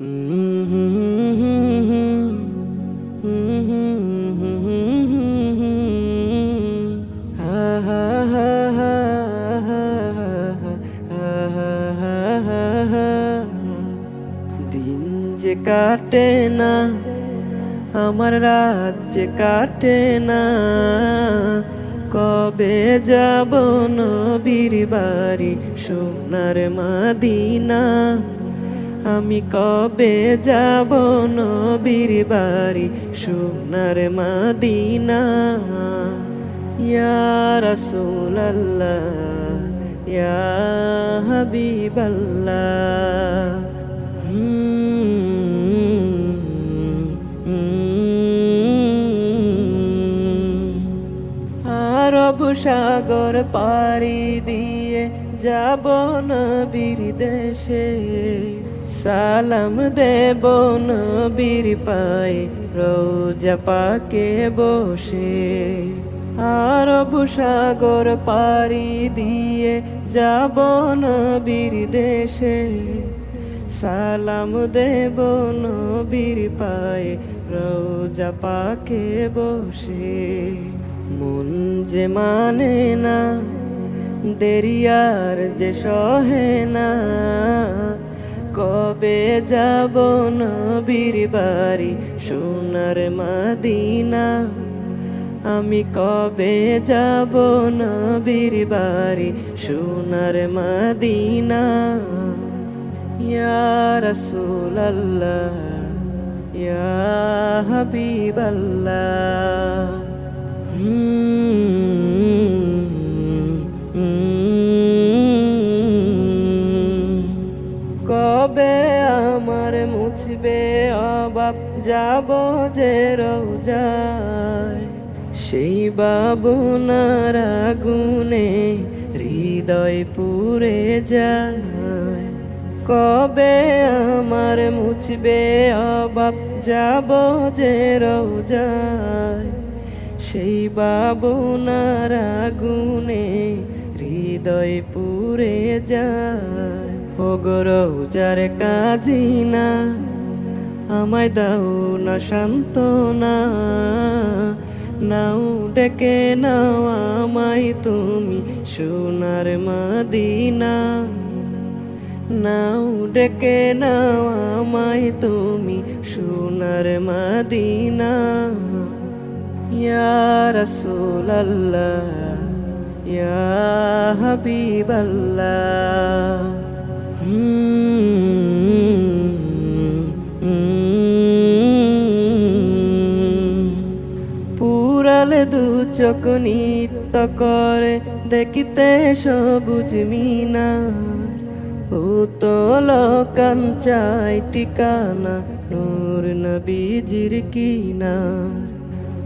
দিন যে কাটে না, আমার রাত যে কাটে না, কবে যাব নবীর বাড়ি সোনার মদিনা। আমি কবে যাব নবীর বাড়ি সোনার মদিনা। ইয়া রাসূলুল্লাহ ইয়া হাবিবাল্লাহ। আরব সাগর পাড়ি দিয়ে যাব নবীর দেশে, সালাম দেব নবীর পায়ে রোজা পাকে বসে। আরব সাগর পাড়ি দিয়ে যাব নবীর দেশে, সালাম দেব নবীর পায়ে রোজা পাকে বসে। মন যে মানে না, দেরিয়ার যে সহে না, কবে যাব নবীর বাড়ি সোনার মদিনা। আমি কবে যাব নবীর বাড়ি সোনার মদিনা। ইয়া রাসূলুল্লাহ ইয়া হাবিবাল্লাহ। কবে আমার মুছবে অভাব, যাব যে রোজায়, সেই বাবুনার আগুনে হৃদয় পুড়ে যায়। কবে আমার মুছবে অভাব, যাব যে রোজায়, সেই বাবুনার আগুনে হৃদয় পুড়ে যায়। ওগো রওজার কাজিনা, আমায় দাও না সান্ত্বনা, নাও ডেকে নাও আমায় তুমি সোনার মদিনা। নাও ডেকে নাও আমায় তুমি সোনার মদিনা। ইয়া রাসূলুল্লাহ ইয়া হাবিবাল্লাহ। পুরালে দু চোখ নৃত্য করে দেখিতে সবুজ মিনার, উতল কাঞ্চায় ঠিকানা নূর নবীজির কিনার।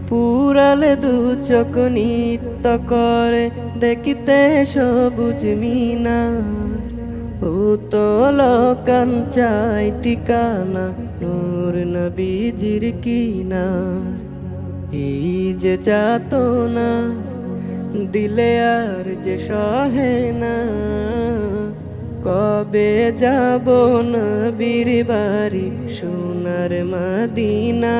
পুরালে দু চোখ নৃত্য করে দেখিতে সবুজ মিনার, উতল কাঞ্চায় ঠিকানা নূর নবীজির কিনার। এই যে যাতনা দিলে আর যে সহে না, কবে যাব নবীর বাড়ি সোনার মদিনা।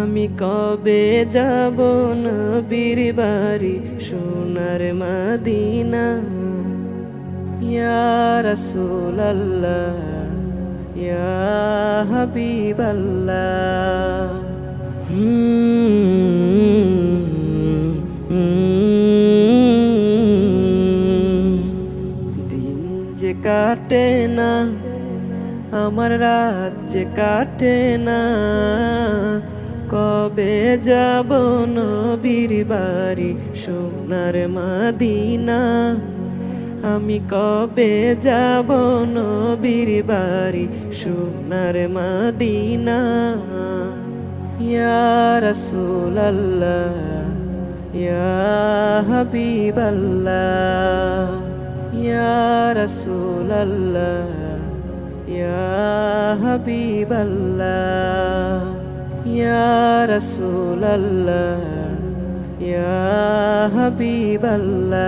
আমি কবে যাব নবীর বাড়ি সোনার মদিনা। ইয়া রাসূলুল্লাহ ইয়া হাবিবাল্লাহ। দিন যে কাটে না, আমার রাত যে কাটে না, কবে যাব নবীর বাড়ি সোনার মদিনা। আমি কবে যাব নবীর বাড়ি সোনার মদিনা। ইয়া রাসূলুল্লাহ ইয়া হাবিবাল্লাহ। ইয়া রাসূলুল্লাহ ইয়া হাবিবাল্লাহ। ইয়া রাসূলুল্লাহ ইয়া হাবিবাল্লাহ।